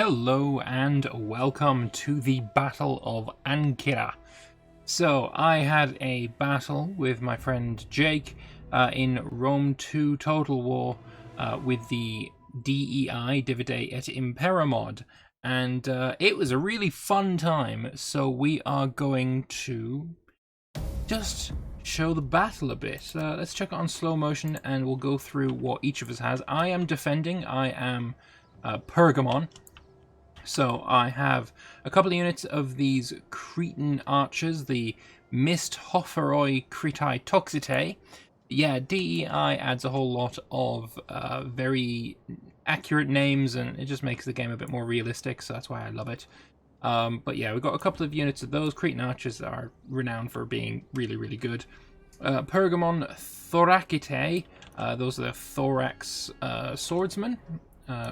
Hello and welcome to the Battle of Ankyra. So I had a battle with my friend Jake in Rome 2 Total War with the DEI, Divide Et Impera mod, and it was a really fun time. So we are going to just show the battle a bit. Let's check it on slow motion and we'll go through what each of us has. I am defending. I am Pergamon. So I have a couple of units of these Cretan archers, the Mist Hoferoi Cretae Toxitae. Yeah, DEI adds a whole lot of very accurate names, and it just makes the game a bit more realistic, so that's why I love it. But yeah, we've got a couple of units of those. Cretan archers are renowned for being really, really good. Pergamon Thoracitae, those are the thorax swordsmen.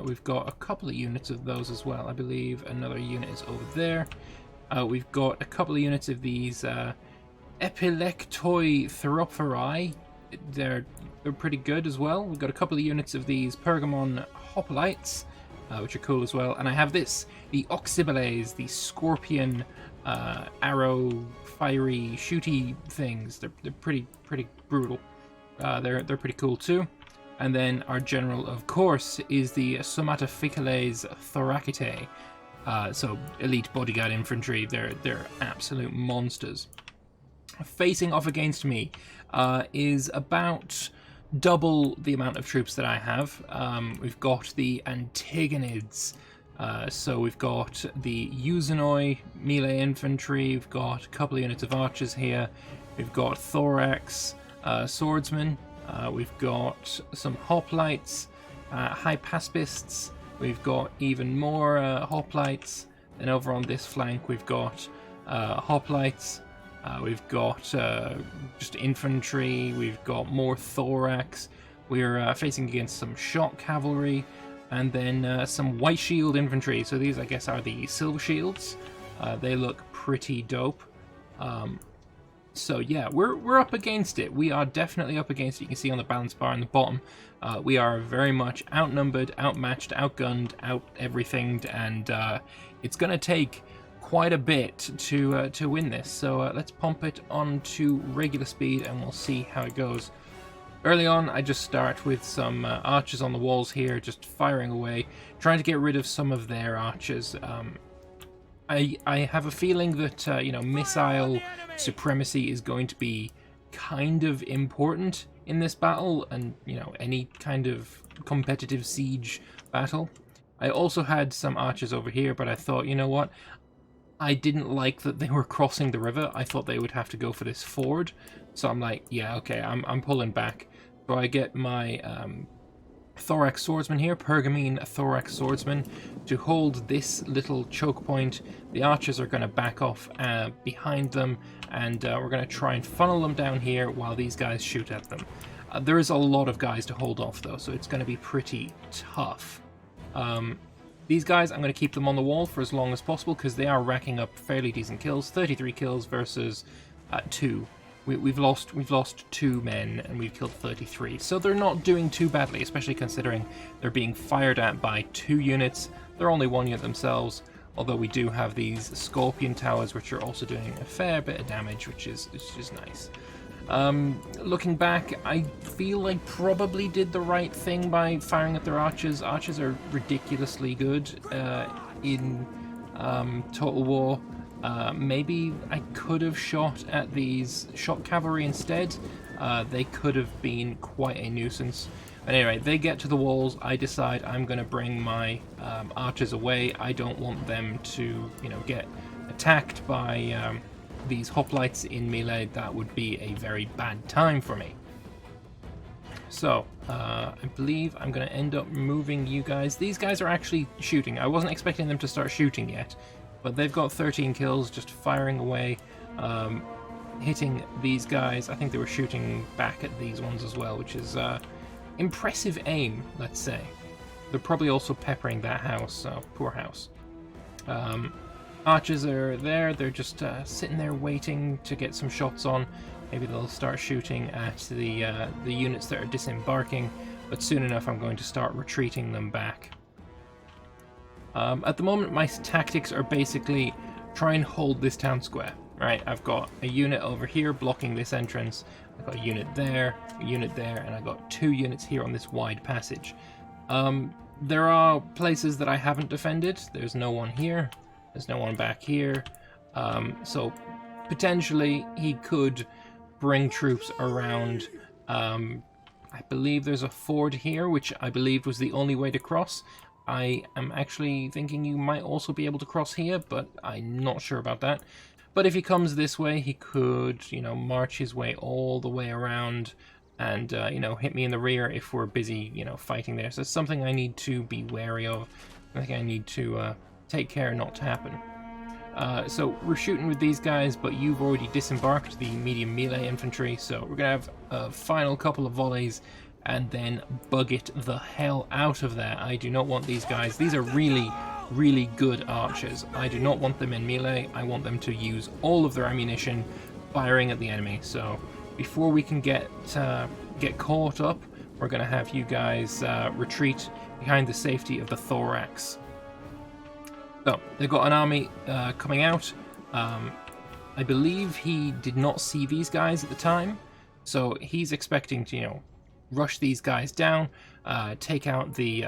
We've got a couple of units of those as well. I believe another unit is over there. We've got a couple of units of these Epilectoi Therophori. They're pretty good as well. We've got a couple of units of these Pergamon Hoplites, which are cool as well. And I have this, the Oxybiles, the scorpion arrow fiery shooty things. They're pretty brutal. They're pretty cool too. And then our general, of course, is the Somatophicales Thoracitae. So elite bodyguard infantry. They're absolute monsters. Facing off against me is about double the amount of troops that I have. We've got the Antigonids. So we've got the Euxenoi melee infantry. We've got a couple of units of archers here. We've got thorax swordsmen. We've got some hoplites, hypaspists. We've got even more hoplites. And over on this flank, we've got hoplites. We've got just infantry. We've got more thorax. We're facing against some shock cavalry, and then some white shield infantry. So these, I guess, are the silver shields. They look pretty dope. So yeah, we're up against it. We are definitely up against it. You can see on the balance bar on the bottom, we are very much outnumbered, outmatched, outgunned, out everythinged, and it's going to take quite a bit to win this. So let's pump it onto regular speed and we'll see how it goes. Early on, I just start with some archers on the walls here, just firing away, trying to get rid of some of their archers. I have a feeling that, missile supremacy is going to be kind of important in this battle and, any kind of competitive siege battle. I also had some archers over here, but I thought, you know what? I didn't like that they were crossing the river. I thought they would have to go for this ford. So I'm like, yeah, okay, I'm pulling back. So I get my thorax swordsman here, Pergamene thorax swordsman, to hold this little choke point. The archers are going to back off behind them, and we're going to try and funnel them down here while these guys shoot at them. There is a lot of guys to hold off though, so it's going to be pretty tough. These guys, I'm going to keep them on the wall for as long as possible because they are racking up fairly decent kills. 33 kills versus 2. We've lost 2 men and we've killed 33, so they're not doing too badly, especially considering they're being fired at by 2 units. They're only 1 unit themselves, although we do have these scorpion towers which are also doing a fair bit of damage, which is nice. Looking back, I feel I probably did the right thing by firing at their archers. Archers are ridiculously good in Total War. Maybe I could have shot at these shock cavalry instead. They could have been quite a nuisance. But anyway, they get to the walls. I decide I'm going to bring my archers away. I don't want them to, get attacked by these hoplites in melee. That would be a very bad time for me. So, I believe I'm going to end up moving you guys. These guys are actually shooting. I wasn't expecting them to start shooting yet. But they've got 13 kills just firing away, hitting these guys. I think they were shooting back at these ones as well, which is impressive aim, let's say. They're probably also peppering that house, poor house. Archers are there, they're just sitting there waiting to get some shots on. Maybe they'll start shooting at the units that are disembarking, but soon enough I'm going to start retreating them back. At the moment, my tactics are basically try and hold this town square. Right, I've got a unit over here blocking this entrance. I've got a unit there, and I've got 2 units here on this wide passage. There are places that I haven't defended. There's no one here. There's no one back here. So potentially he could bring troops around. I believe there's a ford here, which I believed was the only way to cross. I am actually thinking you might also be able to cross here, but I'm not sure about that. But if he comes this way, he could, you know, march his way all the way around and, you know, hit me in the rear if we're busy, you know, fighting there. So it's something I need to be wary of. I think I need to take care not to happen. So we're shooting with these guys, but you've already disembarked the medium melee infantry, so we're going to have a final couple of volleys and then bug it the hell out of there. I do not want these guys. These are really, really good archers. I do not want them in melee. I want them to use all of their ammunition firing at the enemy. So before we can get caught up, we're going to have you guys retreat behind the safety of the thorax. So they've got an army coming out. I believe he did not see these guys at the time, so he's expecting to, you know, rush these guys down, take out the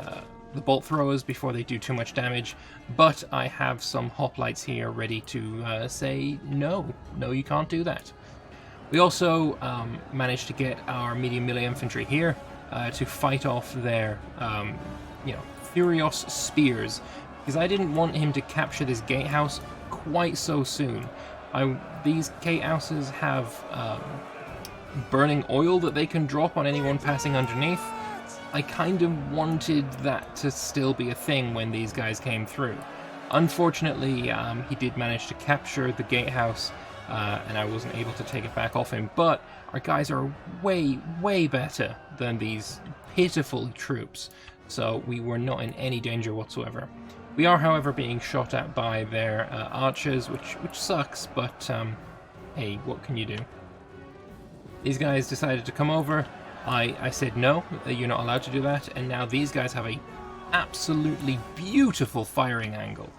bolt throwers before they do too much damage. But I have some hoplites here ready to say no, you can't do that. We also managed to get our medium melee infantry here to fight off their, you know, Furios spears, because I didn't want him to capture this gatehouse quite so soon. These gatehouses have burning oil that they can drop on anyone passing underneath. I kind of wanted that to still be a thing when these guys came through. Unfortunately, he did manage to capture the gatehouse, and I wasn't able to take it back off him, but our guys are way, way better than these pitiful troops, so we were not in any danger whatsoever. We are, however, being shot at by their archers, which sucks, but hey, what can you do? These guys decided to come over. I said no, you're not allowed to do that, and now these guys have a absolutely beautiful firing angle,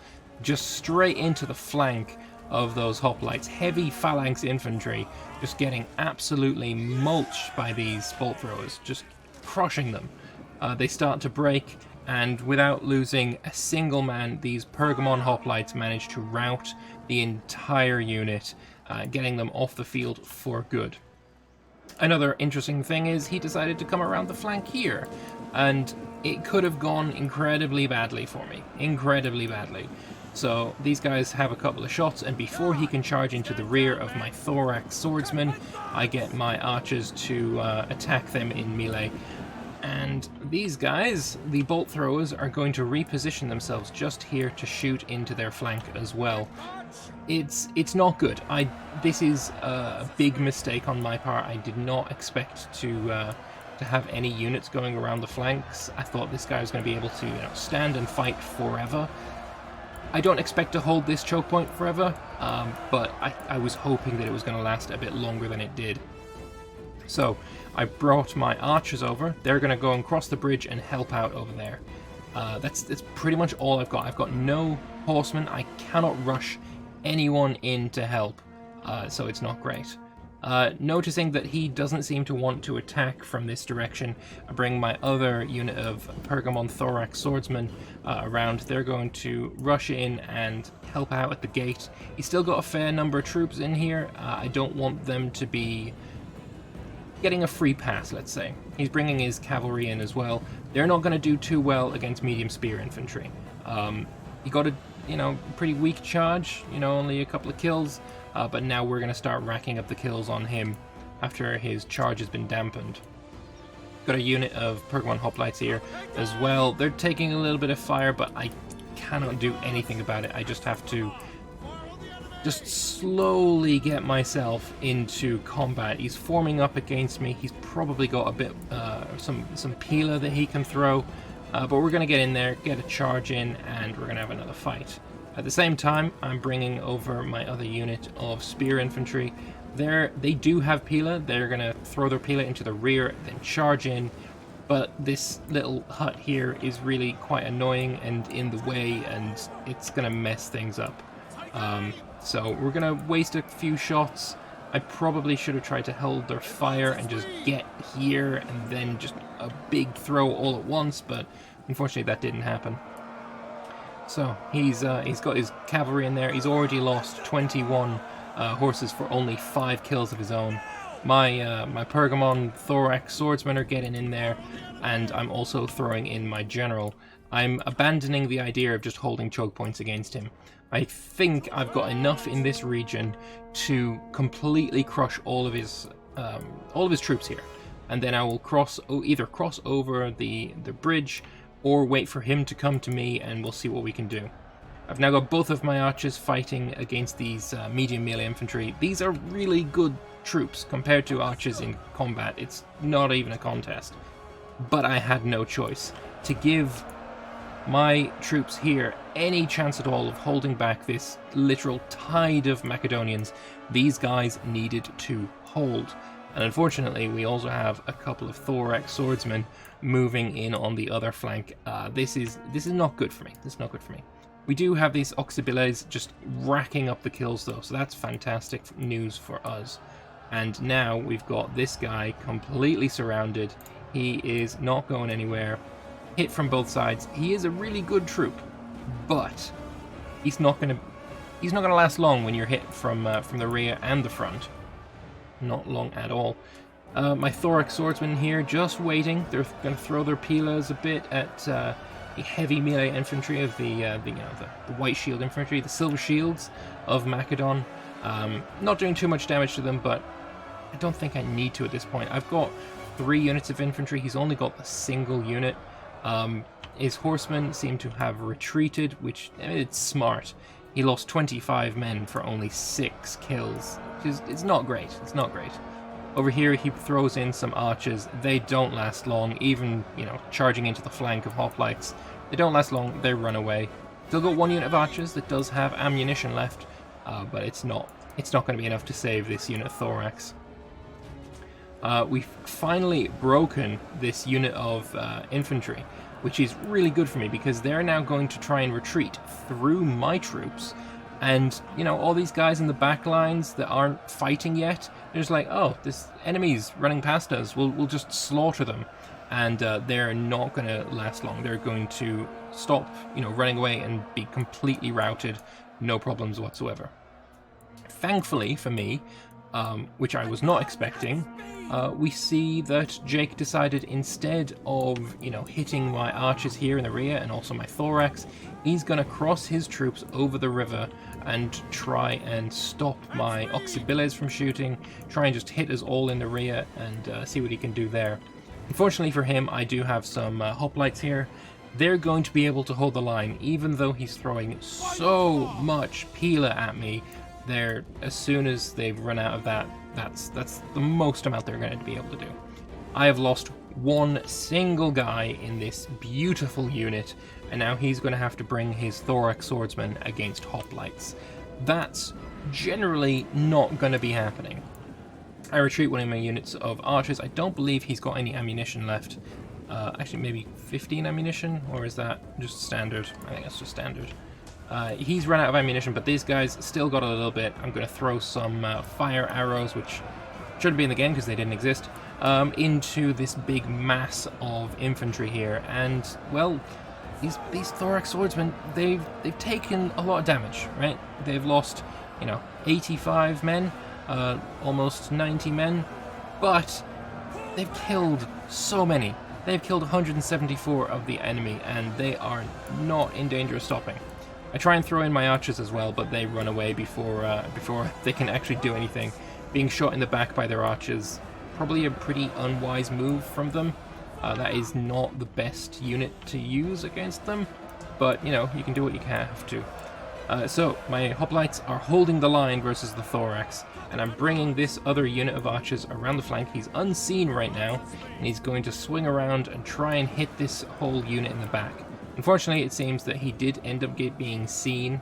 just straight into the flank of those hoplites. Heavy phalanx infantry just getting absolutely mulched by these bolt throwers, just crushing them. They start to break, and without losing a single man, these Pergamon hoplites manage to rout the entire unit, getting them off the field for good. Another interesting thing is he decided to come around the flank here, and it could have gone incredibly badly for me. Incredibly badly. So these guys have a couple of shots, and before he can charge into the rear of my thorax swordsman, I get my archers to attack them in melee. And these guys, the bolt throwers, are going to reposition themselves just here to shoot into their flank as well. It's not good. This is a big mistake on my part. I did not expect to have any units going around the flanks. I thought this guy was going to be able to, you know, stand and fight forever. I don't expect to hold this choke point forever, but I was hoping that it was going to last a bit longer than it did. So I brought my archers over. They're going to go and cross the bridge and help out over there. That's pretty much all I've got. I've got no horsemen. I cannot rush anyone in to help, so it's not great. Noticing that he doesn't seem to want to attack from this direction, I bring my other unit of Pergamon Thorax swordsmen around. They're going to rush in and help out at the gate. He's still got a fair number of troops in here. I don't want them to be getting a free pass, let's say. He's bringing his cavalry in as well. They're not going to do too well against medium spear infantry. He got a, you know, pretty weak charge, you know, only a couple of kills, but now we're going to start racking up the kills on him after his charge has been dampened. Got a unit of Pergamon hoplites here as well. They're taking a little bit of fire, but I cannot do anything about it. I just have to just slowly get myself into combat. He's forming up against me. He's probably got a bit, some peeler that he can throw, but we're going to get in there, get a charge in, and we're going to have another fight. At the same time, I'm bringing over my other unit of spear infantry. They do have peeler. They're going to throw their peeler into the rear, then charge in, but this little hut here is really quite annoying and in the way, and it's going to mess things up. So we're going to waste a few shots. I probably should have tried to hold their fire and just get here and then just a big throw all at once, but unfortunately that didn't happen. So he's got his cavalry in there. He's already lost 21 horses for only 5 kills of his own. My Pergamon Thorax swordsmen are getting in there, and I'm also throwing in my general. I'm abandoning the idea of just holding choke points against him. I think I've got enough in this region to completely crush all of his troops here, and then I will either cross over the bridge or wait for him to come to me, and we'll see what we can do. I've now got both of my archers fighting against these medium melee infantry. These are really good troops compared to archers in combat. It's not even a contest. But I had no choice. To give my troops here any chance at all of holding back this literal tide of Macedonians, these guys needed to hold. And unfortunately, we also have a couple of Thorax swordsmen moving in on the other flank. This is not good for me. This is not good for me. We do have these Oxybiles just racking up the kills though, so that's fantastic news for us. And now we've got this guy completely surrounded. He is not going anywhere. Hit from both sides. He is a really good troop, but he's not gonna last long when you're hit from the rear and the front. Not long at all. My Thorax swordsmen here just waiting. They're going to throw their pilas a bit at the heavy melee infantry of the white shield infantry, the silver shields of Macedon. Not doing too much damage to them, but I don't think I need to at this point. I've got 3 units of infantry. He's only got a single unit. His horsemen seem to have retreated, which it's smart. He lost 25 men for only 6 kills. It's not great. It's not great. Over here, he throws in some archers. They don't last long, even, charging into the flank of hoplites. They don't last long. They run away. Still got 1 unit of archers that does have ammunition left, but it's not going to be enough to save this unit of Thorax. We've finally broken this unit of infantry, which is really good for me because they're now going to try and retreat through my troops. And, all these guys in the back lines that aren't fighting yet, they're just like, oh, this enemy's running past us. We'll just slaughter them. And they're not going to last long. They're going to stop, running away and be completely routed. No problems whatsoever. Thankfully for me, which I was not expecting, we see that Jake decided instead of, hitting my archers here in the rear and also my Thorax, he's going to cross his troops over the river and try and stop my Oxybiles from shooting, try and just hit us all in the rear and see what he can do there. Unfortunately for him, I do have some hoplites here. They're going to be able to hold the line, even though he's throwing so much Pila at me. As soon as they've run out of that, that's the most amount they're going to be able to do. I have lost 1 single guy in this beautiful unit, and now he's going to have to bring his Thorax swordsman against hoplites. That's generally not going to be happening. I retreat 1 of my units of archers. I don't believe he's got any ammunition left. Actually, maybe 15 ammunition, or is that just standard? I think that's just standard. He's run out of ammunition, but these guys still got a little bit. I'm going to throw some fire arrows, which shouldn't be in the game because they didn't exist, into this big mass of infantry here. And, well, these Thorax swordsmen, they've taken a lot of damage, right? They've lost, 85 men, almost 90 men, but they've killed so many. They've killed 174 of the enemy, and they are not in danger of stopping. I try and throw in my archers as well, but they run away before they can actually do anything. Being shot in the back by their archers, probably a pretty unwise move from them. That is not the best unit to use against them, but, you can do what you have to. So, my hoplites are holding the line versus the Thorax, and I'm bringing this other unit of archers around the flank. He's unseen right now, and he's going to swing around and try and hit this whole unit in the back. Unfortunately, it seems that he did end up being seen,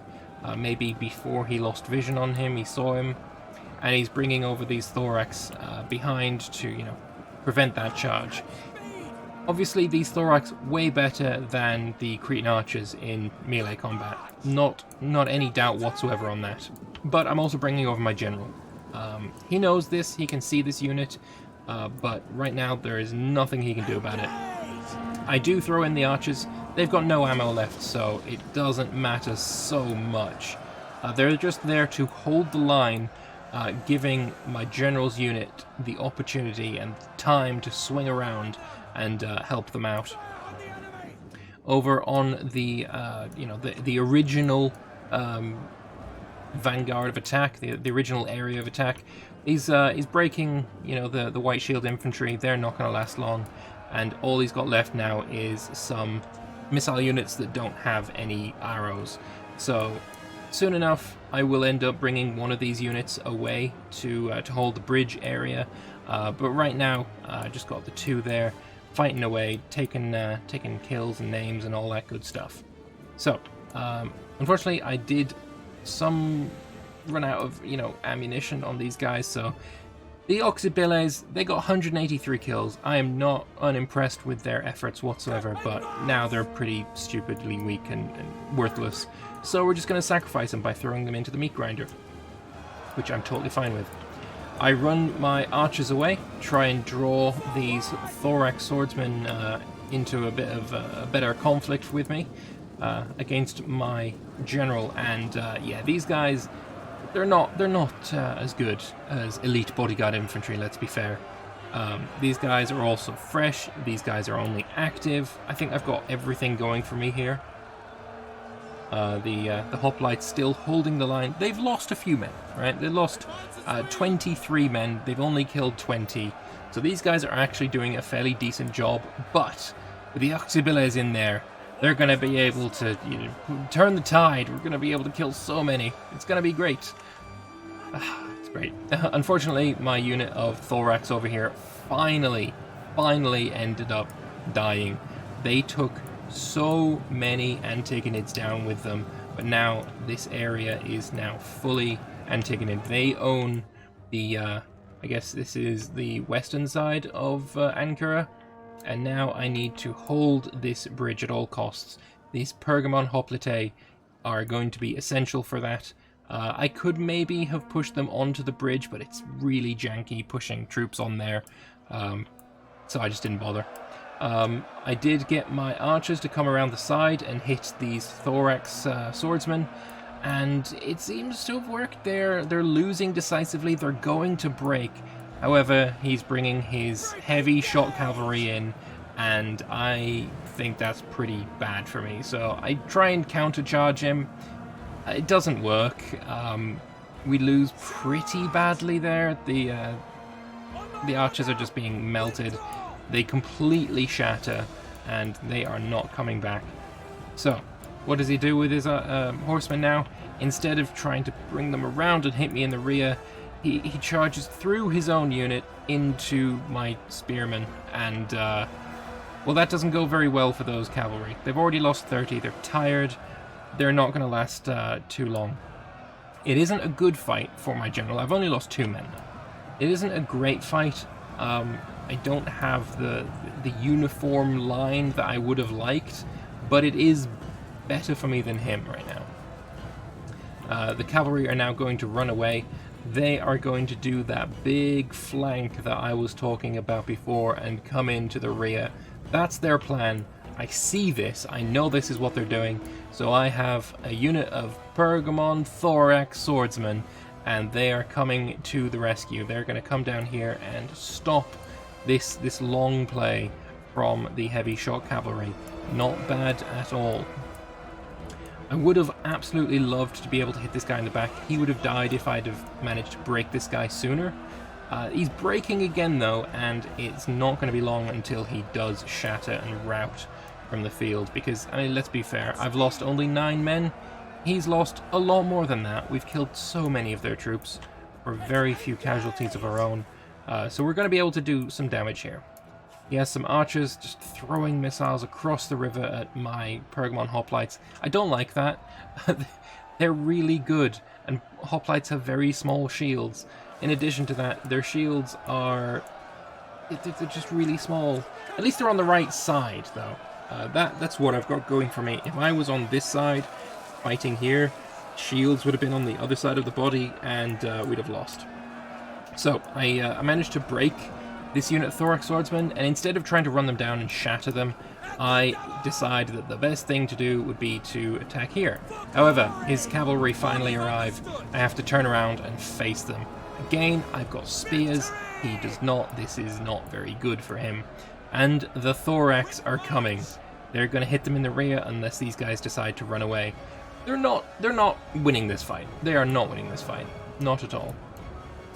maybe before he lost vision on him, he saw him, and he's bringing over these Thorax behind to, prevent that charge. Obviously, these Thorax way better than the Cretan archers in melee combat. Not any doubt whatsoever on that. But I'm also bringing over my general. He knows this, he can see this unit, but right now there is nothing he can do about it. I do throw in the archers. They've got no ammo left, so it doesn't matter so much. They're just there to hold the line, giving my general's unit the opportunity and time to swing around and help them out. Over on the the original vanguard of attack, the original area of attack, he's breaking the white shield infantry. They're not going to last long, and all he's got left now is some missile units that don't have any arrows. So soon enough, I will end up bringing one of these units away to hold the bridge area. But right now, I just got the two there, fighting away, taking kills and names and all that good stuff. So, unfortunately, I did run out of ammunition on these guys. So the Oxybiles, they got 183 kills. I am not unimpressed with their efforts whatsoever, but now they're pretty stupidly weak and worthless. So we're just going to sacrifice them by throwing them into the meat grinder, which I'm totally fine with. I run my archers away, try and draw these Thorax swordsmen into a bit of a better conflict with me against my general. And yeah, these guys, they're not as good as elite bodyguard infantry, let's be fair. These guys are also fresh. These guys are only active. I think I've got everything going for me here. The hoplites still holding the line. They've lost a few men, right? They lost 23 men. They've only killed 20. So these guys are actually doing a fairly decent job. But with the Oxybiles in there, they're going to be able to turn the tide. We're going to be able to kill so many. It's going to be great. It's great. Unfortunately, my unit of Thorax over here finally ended up dying. They took so many Antagonids down with them, but now this area is now fully Antagonid. They own the, I guess this is the western side of Ankyra. And now I need to hold this bridge at all costs. These Pergamon hoplites are going to be essential for that. I could maybe have pushed them onto the bridge, but it's really janky pushing troops on there. So I just didn't bother. I did get my archers to come around the side and hit these Thorax swordsmen. And it seems to have worked. They're losing decisively. They're going to break. However, he's bringing his heavy shot cavalry in, and I think that's pretty bad for me. So I try and countercharge him. It doesn't work. We lose pretty badly there. The archers are just being melted. They completely shatter, and they are not coming back. So, what does he do with his horsemen now? Instead of trying to bring them around and hit me in the rear, he charges through his own unit into my spearmen, and well, that doesn't go very well for those cavalry. They've already lost 30, they're tired, they're not going to last too long. It isn't a good fight for my general. I've only lost 2 men. It isn't a great fight. I don't have the uniform line that I would have liked, but it is better for me than him right now. The cavalry are now going to run away. They are going to do that big flank that I was talking about before and come into the rear. That's their plan. I see this. I know this is what they're doing. So I have a unit of Pergamon Thorax swordsmen, and they are coming to the rescue. They're going to come down here and stop this long play from the heavy shot cavalry. Not bad at all. I would have absolutely loved to be able to hit this guy in the back. He would have died if I'd have managed to break this guy sooner. He's breaking again though, and it's not going to be long until he does shatter and rout from the field. Because, I mean, let's be fair, I've lost only 9 men. He's lost a lot more than that. We've killed so many of their troops for very few casualties of our own. So we're going to be able to do some damage here. He has some archers just throwing missiles across the river at my Pergamon hoplites. I don't like that. They're really good, and hoplites have very small shields. In addition to that, their shields are they're just really small. At least they're on the right side, though. That's what I've got going for me. If I was on this side, fighting here, shields would have been on the other side of the body, and we'd have lost. So I managed to break this unit of Thorax Swordsmen, and instead of trying to run them down and shatter them, I decided that the best thing to do would be to attack here. However, his cavalry finally arrive. I have to turn around and face them. Again, I've got spears. He does not. This is not very good for him. And the Thorax are coming. They're going to hit them in the rear unless these guys decide to run away. They're not winning this fight. They are not winning this fight. Not at all.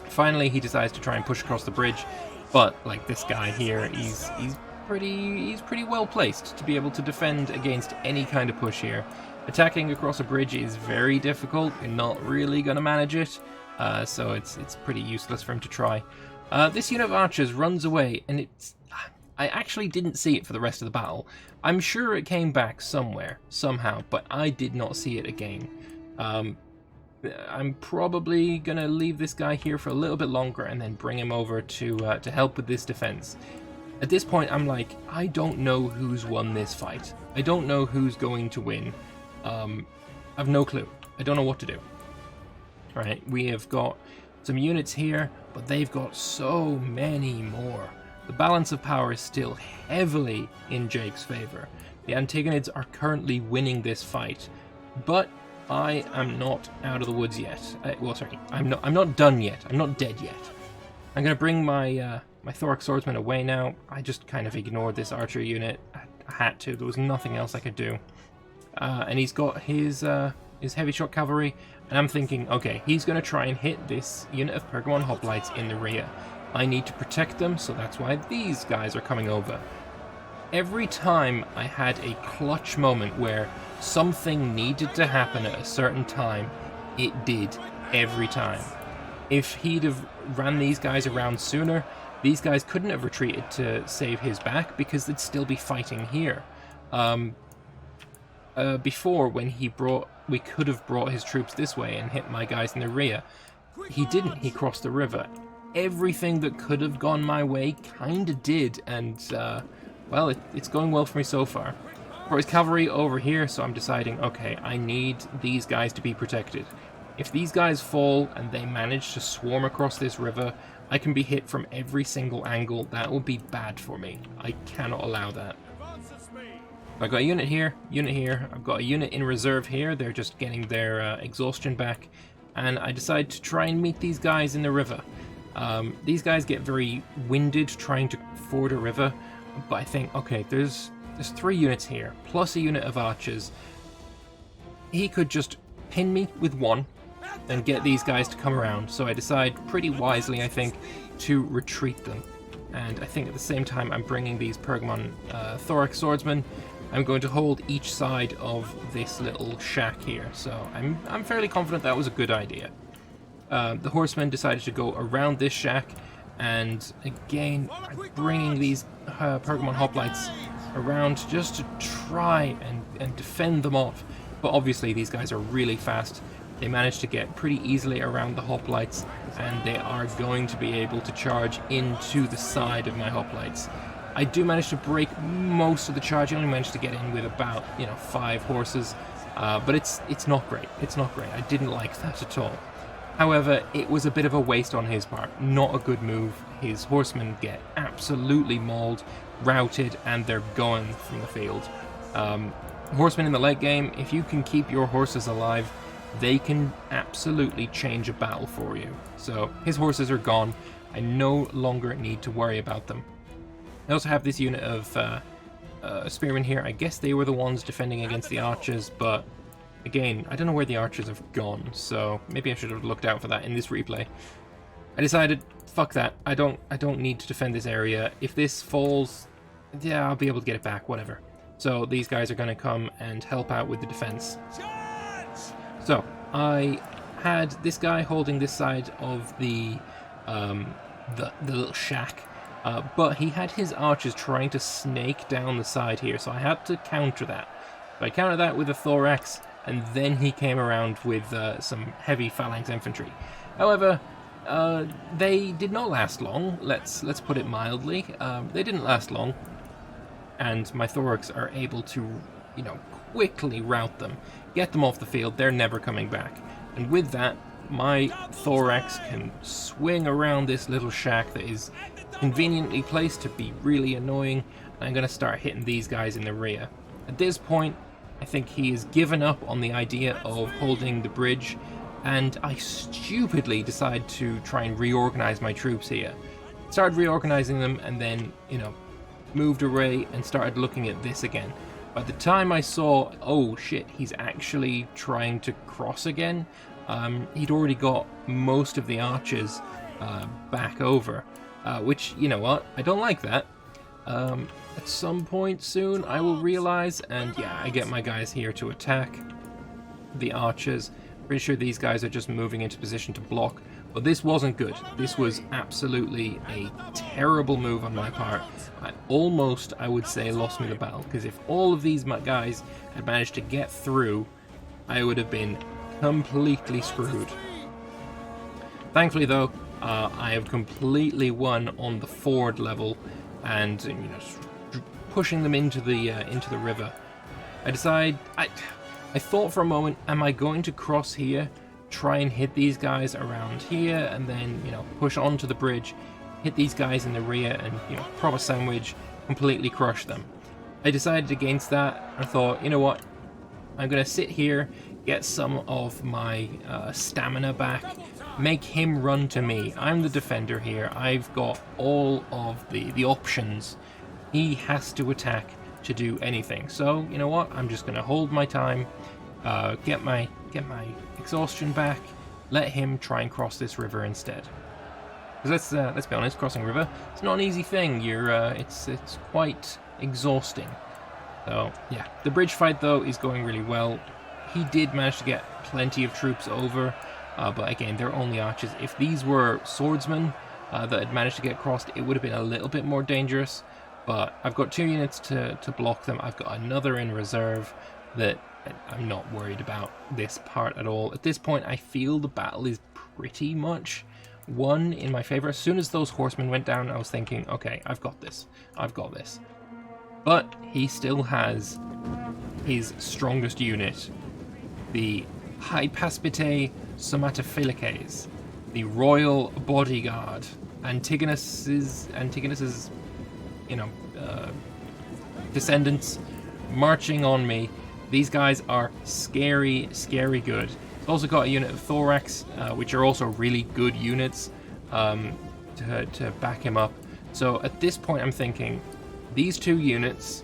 Finally, he decides to try and push across the bridge, but like this guy here, he's pretty well placed to be able to defend against any kind of push here. Attacking across a bridge is very difficult. You're not really going to manage it, so it's pretty useless for him to try. This unit of archers runs away, and I actually didn't see it for the rest of the battle. I'm sure it came back somewhere, somehow, but I did not see it again. I'm probably going to leave this guy here for a little bit longer and then bring him over to help with this defense. At this point, I'm like, I don't know who's won this fight. I don't know who's going to win. I've no clue. I don't know what to do. Alright, we have got some units here, but they've got so many more. The balance of power is still heavily in Jake's favor. The Antigonids are currently winning this fight, but I am not out of the woods yet. I'm not done yet. I'm not dead yet. I'm going to bring my my Thorax Swordsman away now. I just kind of ignored this archer unit. I had to. There was nothing else I could do. And he's got his heavy shot cavalry, and I'm thinking, okay, he's going to try and hit this unit of Pergamon hoplites in the rear. I need to protect them, so that's why these guys are coming over. Every time I had a clutch moment where something needed to happen at a certain time, it did every time. If he'd have ran these guys around sooner, these guys couldn't have retreated to save his back because they'd still be fighting here. Before, when we could have brought his troops this way and hit my guys in the rear. He didn't. He crossed the river. Everything that could have gone my way kinda did, and well, it's going well for me so far. For his cavalry over here, so I'm deciding, okay, I need these guys to be protected. If these guys fall and they manage to swarm across this river, I can be hit from every single angle. That will be bad for me. I cannot allow that. I've got a unit here. I've got a unit in reserve here. They're just getting their exhaustion back. And I decide to try and meet these guys in the river. These guys get very winded trying to ford a river. But I think, okay, there's 3 units here, plus a unit of archers. He could just pin me with 1 and get these guys to come around. So I decide pretty wisely, I think, to retreat them. And I think at the same time I'm bringing these Pergamon Thorax Swordsmen. I'm going to hold each side of this little shack here. So I'm fairly confident that was a good idea. The horsemen decided to go around this shack. And again, I'm bringing these Pergamon hoplites around just to try and defend them off. But obviously these guys are really fast. They managed to get pretty easily around the hoplites, and they are going to be able to charge into the side of my hoplites. I do manage to break most of the charge. I only managed to get in with about 5 horses, but it's not great. It's not great. I didn't like that at all. However, it was a bit of a waste on his part. Not a good move. His horsemen get absolutely mauled, routed, and they're gone from the field. Horsemen in the late game, if you can keep your horses alive, they can absolutely change a battle for you. So his horses are gone. I no longer need to worry about them. I also have this unit of spearmen here. I guess they were the ones defending against the archers, but again, I don't know where the archers have gone, so maybe I should have looked out for that in this replay. I decided, fuck that. I don't need to defend this area. If this falls, yeah, I'll be able to get it back, whatever. So these guys are going to come and help out with the defense. So I had this guy holding this side of the little shack, but he had his archers trying to snake down the side here, so I had to counter that. So I countered that with a thorax, and then he came around with some heavy phalanx infantry. However, They did not last long. Let's put it mildly. They didn't last long, and my Thorax are able to, you know, quickly rout them, get them off the field. They're never coming back. And with that, my Thorax can swing around this little shack that is conveniently placed to be really annoying. And I'm going to start hitting these guys in the rear. At this point, I think he has given up on the idea of holding the bridge, and I stupidly decide to try and reorganize my troops here. Started reorganizing them, and then, you know, moved away and started looking at this again. By the time I saw, oh shit, he's actually trying to cross again, he'd already got most of the archers back over, which, you know what, I don't like that. At some point soon I will realize, and yeah, I get my guys here to attack the archers. Pretty sure these guys are just moving into position to block, but this wasn't good. This was absolutely a terrible move on my part. I almost, I would say, lost me the battle, because if all of these guys had managed to get through, I would have been completely screwed. Thankfully though, I have completely won on the ford level, and you know, pushing them into the river. I decide, I thought for a moment, am I going to cross here, try and hit these guys around here, and then, you know, push onto the bridge, hit these guys in the rear, and, you know, proper sandwich, completely crush them. I decided against that. I thought, you know what, I'm gonna sit here, get some of my stamina back, make him run to me. I'm the defender here. I've got all of the options. He has to attack to do anything. So, you know what? I'm just going to hold my time, get my exhaustion back, let him try and cross this river instead. Because let's be honest, crossing a river, it's not an easy thing. It's quite exhausting. So, yeah. The bridge fight, though, is going really well. He did manage to get plenty of troops over, but again, they're only archers. If these were swordsmen that had managed to get crossed, it would have been a little bit more dangerous. But I've got 2 units to block them. I've got another in reserve that I'm not worried about this part at all. At this point, I feel the battle is pretty much won in my favor. As soon as those horsemen went down, I was thinking, okay, I've got this. I've got this. But he still has his strongest unit, the Hypaspitae Somatophilices, the royal bodyguard, Antigonus's you know, descendants marching on me. These guys are scary, scary good. I've also got a unit of Thorax, which are also really good units to back him up. So at this point I'm thinking these 2 units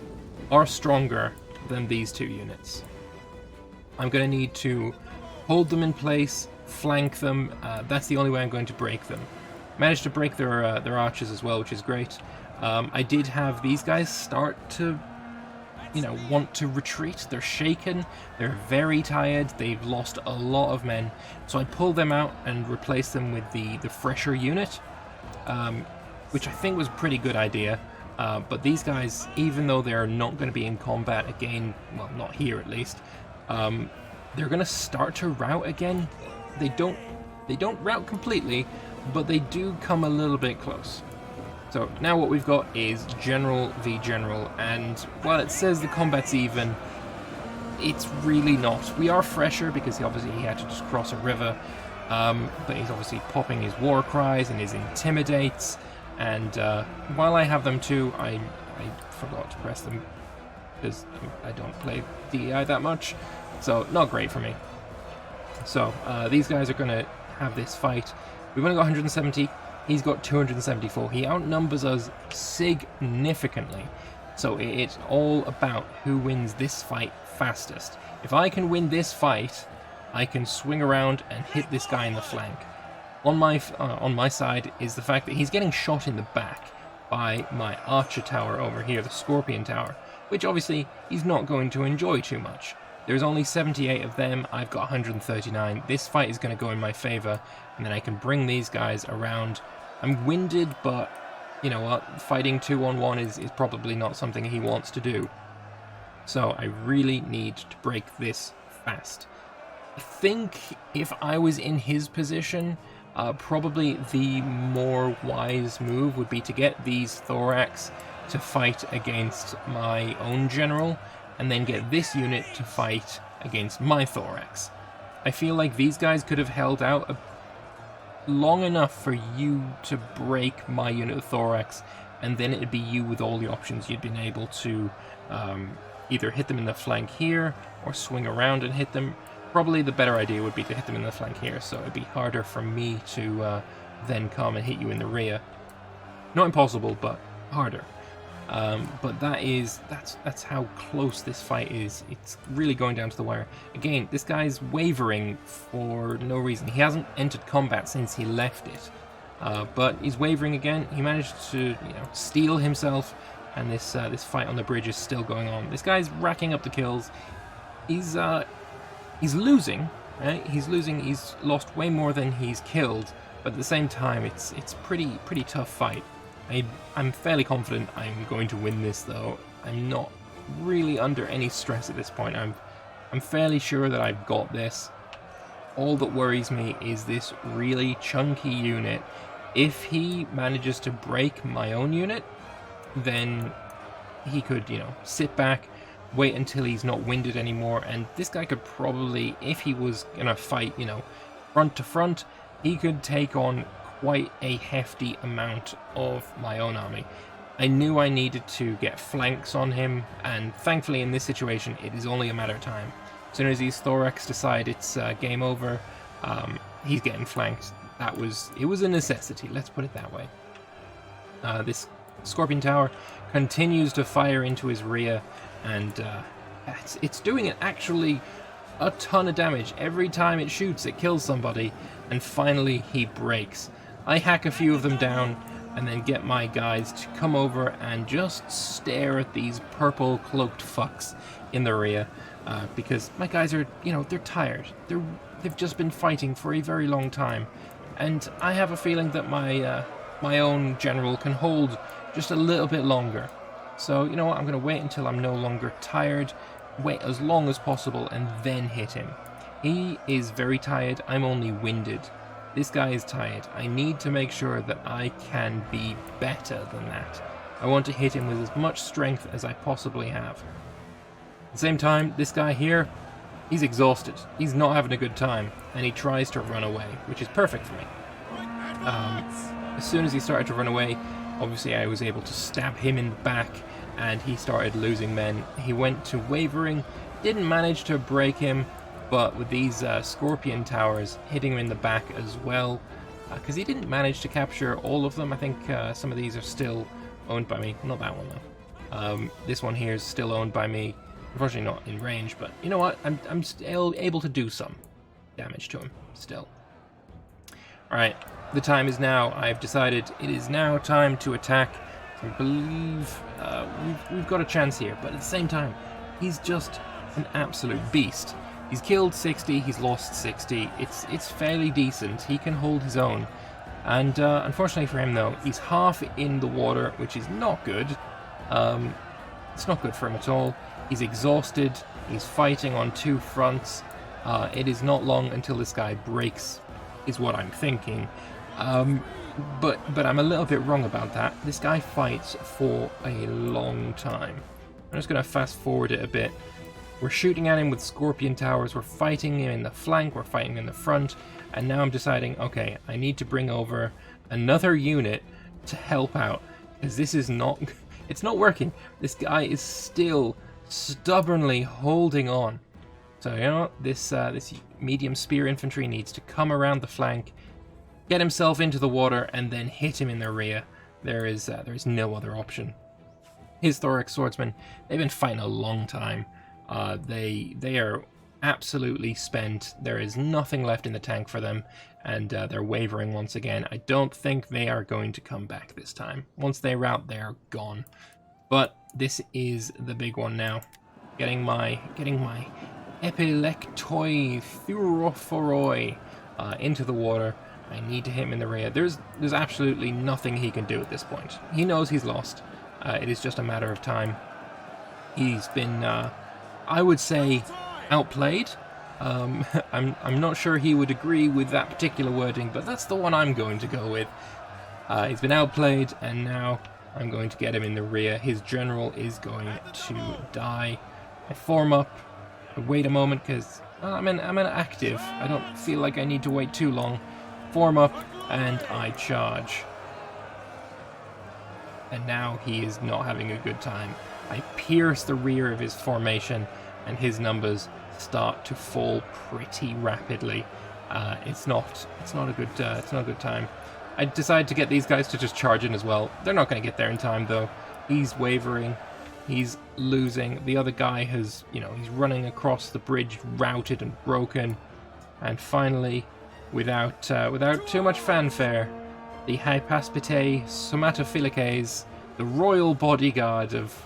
are stronger than these 2 units. I'm going to need to hold them in place, flank them. That's the only way I'm going to break them. Managed to break their archers as well, which is great. I did have these guys start to, you know, want to retreat. They're shaken. They're very tired. They've lost a lot of men. So I pulled them out and replaced them with the fresher unit, which I think was a pretty good idea. But these guys, even though they're not going to be in combat again, well, not here at least, they're going to start to rout again. They don't rout completely, but they do come a little bit close. So now what we've got is General v General, and while it says the combat's even, it's really not. We are fresher because he had to just cross a river, but he's obviously popping his war cries and his intimidates, and while I have them too, I forgot to press them because I don't play DEI that much, so not great for me. So these guys are going to have this fight. We've only got 170. He's got 274. He outnumbers us significantly. So it's all about who wins this fight fastest. If I can win this fight, I can swing around and hit this guy in the flank. On my side is the fact that he's getting shot in the back by my archer tower over here, the Scorpion Tower, which obviously he's not going to enjoy too much. There's only 78 of them, I've got 139. This fight is going to go in my favor, and then I can bring these guys around. I'm winded, but you know what? Fighting 2-on-1 is probably not something he wants to do. So I really need to break this fast. I think if I was in his position, Probably the more wise move would be to get these thorax to fight against my own general, and then get this unit to fight against my thorax. I feel like these guys could have held out long enough for you to break my unit of thorax, and then it'd be you with all the options. You'd been able to either hit them in the flank here or swing around and hit them. Probably the better idea would be to hit them in the flank here, so it'd be harder for me to then come and hit you in the rear. Not impossible, but harder. But that's how close this fight is. It's really going down to the wire. Again, this guy's wavering for no reason. He hasn't entered combat since he left it, but he's wavering again. He managed to, steel himself, and this fight on the bridge is still going on. This guy's racking up the kills. He's losing, right? He's losing. He's lost way more than he's killed, but at the same time, it's pretty tough fight. I'm fairly confident I'm going to win this, though. I'm not really under any stress at this point. I'm fairly sure that I've got this. All that worries me is this really chunky unit. If he manages to break my own unit, then he could, sit back, wait until he's not winded anymore, and this guy could probably, if he was gonna fight, front to front, he could take on quite a hefty amount of my own army. I knew I needed to get flanks on him, and thankfully in this situation it is only a matter of time. As soon as these thorax decide it's game over, he's getting flanked. It was a necessity, let's put it that way. This Scorpion Tower continues to fire into his rear, and it's doing it actually a ton of damage. Every time it shoots, it kills somebody, and finally he breaks. I hack a few of them down, and then get my guys to come over and just stare at these purple cloaked fucks in the rear, because my guys are, they're tired. They've just been fighting for a very long time, and I have a feeling that my own general can hold just a little bit longer. So, you know what, I'm going to wait until I'm no longer tired, wait as long as possible, and then hit him. He is very tired, I'm only winded. This guy is tired. I need to make sure that I can be better than that. I want to hit him with as much strength as I possibly have. At the same time, this guy here, he's exhausted. He's not having a good time, and he tries to run away, which is perfect for me. As soon as he started to run away, obviously I was able to stab him in the back, and he started losing men. He went to wavering, didn't manage to break him, but with these Scorpion Towers hitting him in the back as well, because he didn't manage to capture all of them. I think some of these are still owned by me. Not that one, though. This one here is still owned by me. Unfortunately not in range, but you know what? I'm still able to do some damage to him, still. Alright, the time is now. I've decided it is now time to attack. I believe we've got a chance here, but at the same time, he's just an absolute beast. He's killed 60, he's lost 60. It's fairly decent. He can hold his own. And unfortunately for him, though, he's half in the water, which is not good. It's not good for him at all. He's exhausted. He's fighting on two fronts. It is not long until this guy breaks, is what I'm thinking. But I'm a little bit wrong about that. This guy fights for a long time. I'm just going to fast forward it a bit. We're shooting at him with Scorpion Towers, we're fighting him in the flank, we're fighting him in the front, and now I'm deciding, okay, I need to bring over another unit to help out, because this is not, it's not working. This guy is still stubbornly holding on. So, this medium spear infantry needs to come around the flank, get himself into the water, and then hit him in the rear. There is no other option. His Thorax Swordsmen, they've been fighting a long time. They are absolutely spent. There is nothing left in the tank for them, and they're wavering once again. I don't think they are going to come back this time. Once they're out, they're gone. But this is the big one now. Getting my Epilectoi Thurophoroi into the water. I need to hit him in the rear. There's absolutely nothing he can do at this point. He knows he's lost. It is just a matter of time. He's been, I would say, outplayed. I'm not sure he would agree with that particular wording, but that's the one I'm going to go with. He's been outplayed, and now I'm going to get him in the rear. His general is going to die. I form up. I wait a moment because I'm an active. I don't feel like I need to wait too long. Form up, and I charge. And now he is not having a good time. I pierce the rear of his formation, and his numbers start to fall pretty rapidly. It's not a good time. I decide to get these guys to just charge in as well. They're not going to get there in time though. He's wavering. He's losing. The other guy has, he's running across the bridge, routed and broken. And finally, without too much fanfare, the Hypaspitae Somatophilices, the royal bodyguard of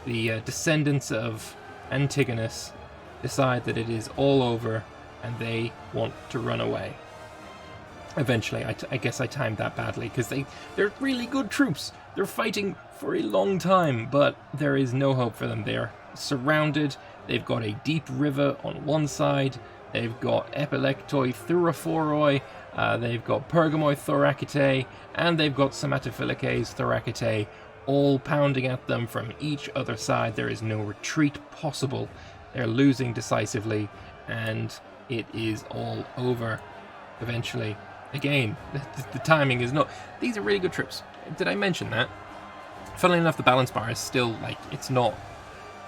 the descendants of Antigonus, decide that it is all over and they want to run away. Eventually, I guess I timed that badly because they're really good troops. They're fighting for a long time, but there is no hope for them. They are surrounded. They've got a deep river on one side. They've got Epilectoi Thurophoroi. They've got Pergamoi Thoracitae, and they've got Somatophilices Thoracitae, all pounding at them from each other side. There is no retreat possible. They're losing decisively, and it is all over eventually. Again, the timing is not... These are really good troops. Did I mention that? Funnily enough, the balance bar is still, it's not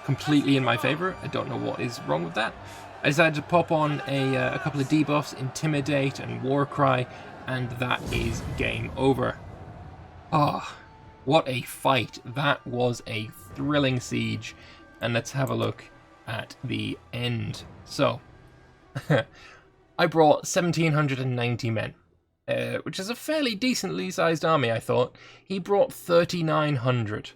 completely in my favor. I don't know what is wrong with that. I decided to pop on a couple of debuffs, Intimidate and Warcry, and that is game over. What a fight. That was a thrilling siege. And let's have a look at the end. So, I brought 1,790 men, which is a fairly decently sized army, I thought. He brought 3,900.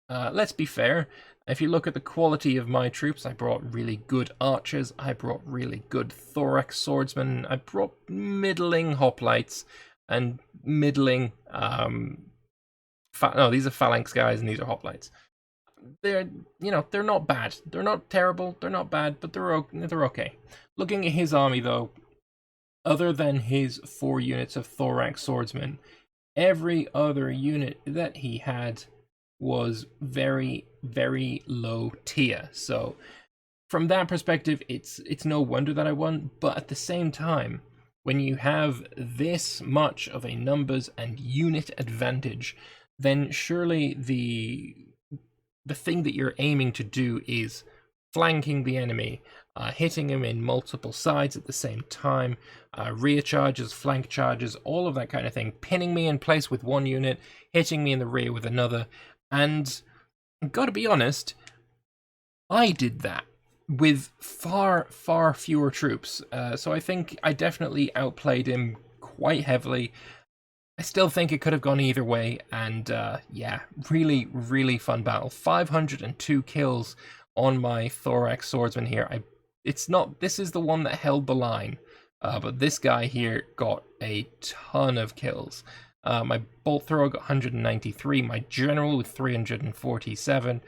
Let's be fair. If you look at the quality of my troops, I brought really good archers, I brought really good thorax swordsmen, I brought middling hoplites, and middling, these are phalanx guys and these are hoplites. They're not bad. They're not terrible, they're not bad, but they're okay. Looking at his army though, other than his 4 units of thorax swordsmen, every other unit that he had was very, very low tier. So from that perspective, it's no wonder that I won. But at the same time, when you have this much of a numbers and unit advantage, then surely the thing that you're aiming to do is flanking the enemy, hitting him in multiple sides at the same time, rear charges, flank charges, all of that kind of thing, pinning me in place with one unit, hitting me in the rear with another. And I've got to be honest, I did that with far, far fewer troops. So I think I definitely outplayed him quite heavily. I still think it could have gone either way. And yeah, really, really fun battle. 502 kills on my thorax swordsman here. This is the one that held the line. But this guy here got a ton of kills. My bolt thrower got 193, my general with 347.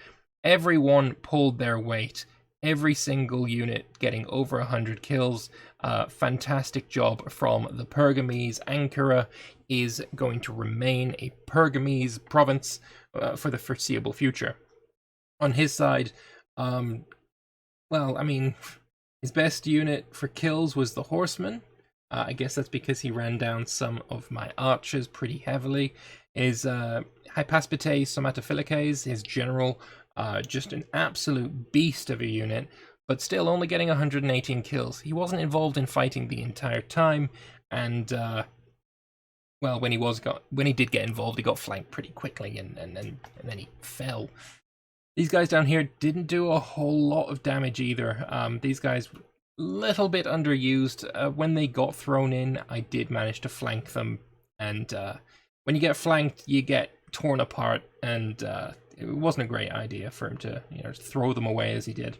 Everyone pulled their weight. Every single unit getting over 100 kills. Fantastic job from the Pergamese. Ankyra is going to remain a Pergamese province for the foreseeable future. On his side, his best unit for kills was the Horseman. I guess that's because he ran down some of my archers pretty heavily. His Hypaspitae Somatophilices, his general, just an absolute beast of a unit, but still only getting 118 kills. He wasn't involved in fighting the entire time, and when he did get involved, he got flanked pretty quickly, and then he fell. These guys down here didn't do a whole lot of damage either. These guys, little bit underused. When they got thrown in, I did manage to flank them, and when you get flanked, you get torn apart, and it wasn't a great idea for him to throw them away as he did.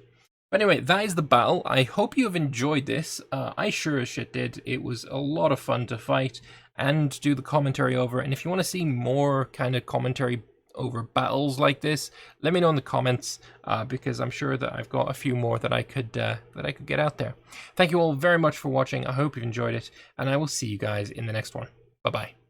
But anyway, that is the battle. I hope you have enjoyed this. I sure as shit did. It was a lot of fun to fight and do the commentary over, and if you want to see more kind of commentary over battles like this, let me know in the comments, because I'm sure that I've got a few more that I could get out there. Thank you all very much for watching. I hope you've enjoyed it, and I will see you guys in the next one. Bye bye.